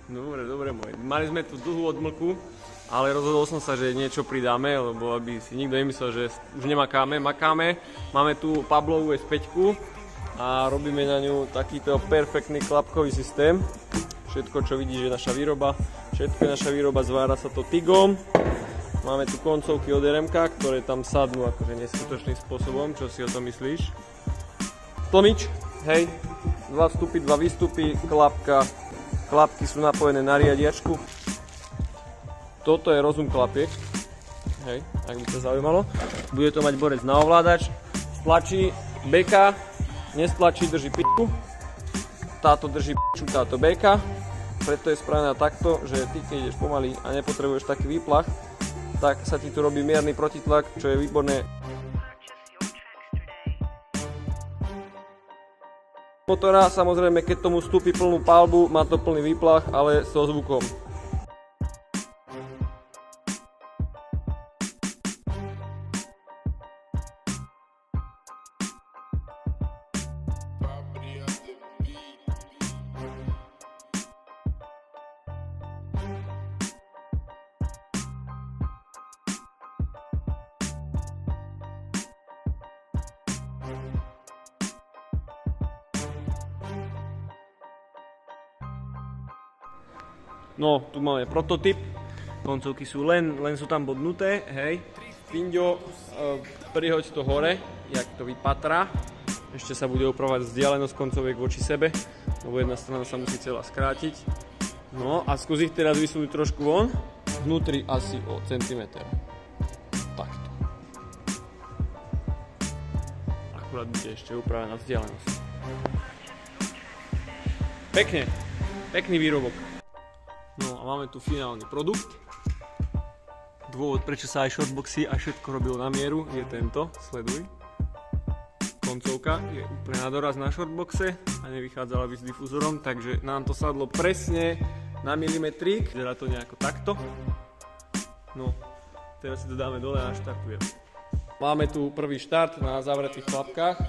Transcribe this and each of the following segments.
Dobre, dobre môj. Mali sme tu dlhú odmlku, ale rozhodol som sa, že niečo pridáme, lebo aby si nikto nemyslel, že už nemakáme. Makáme. Máme tu Pablovú S5 a robíme na ňu takýto perfektný klapkový systém. Všetko, čo vidíš, je naša výroba. Všetko je naša výroba, zvára sa to TIGom. Máme tu koncovky od RMK, ktoré tam sadnú akože neskutočným spôsobom. Čo si o tom myslíš? Tlmič, hej. 2 vstupy, 2 výstupy, klapka. Klapky sú napojené na riadiačku. Toto je rozum klapiek. Hej, ak by to zaujímalo. Bude to mať borec na ovládač. Stlačí BK, nestlačí, drží p***u. Táto drží p***u, táto BK. Preto je spravená takto, že ty keď ideš pomaly a nepotrebuješ taký výplach, tak sa ti tu robí mierny protitlak, čo je výborné. Motora, samozrejme, keď tomu vstúpi plnú palbu, má to plný výplach, ale so zvukom. No, tu máme prototyp, koncovky sú len sú tam bodnuté, hej. Finďo, prihoď to hore, jak to vypatrá. Ešte sa bude upravovať vzdialenosť koncoviek voči sebe, lebo jedna strana sa musí celá skrátiť. No a skús ich teraz vysunúť trošku von, vnútri asi o centimeter. Takto. Akurát bude ešte upravená vzdialenosť. Pekne, pekný výrobok. No a máme tu finálny produkt. Dôvod, prečo sa aj shortboxy a všetko robilo na mieru, je tento. Sleduj. Koncovka je úplne na doraz na shortboxe a nevychádzala by s difúzorom, takže nám to sadlo presne na milimetrík. Vyzerá to nejako takto. No, teraz si to dáme dole a štartujeme. Máme tu prvý štart na zavretých klapkách.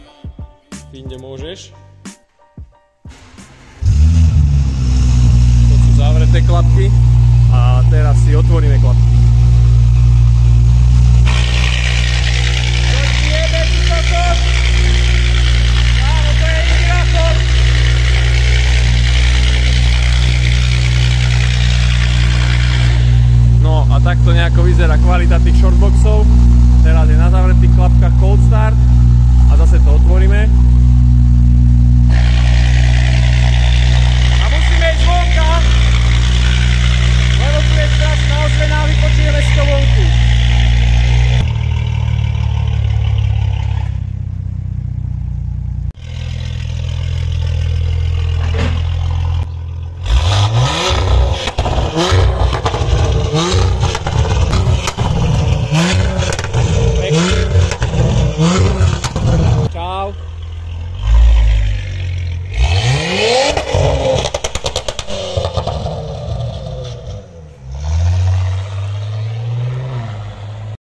Inde môžeš. Zavreté klapky a teraz si otvoríme klapky. No a takto nejako vyzerá kvalita tých shortboxov. Teraz je na zavretých klapkách cold start a zase to otvoríme.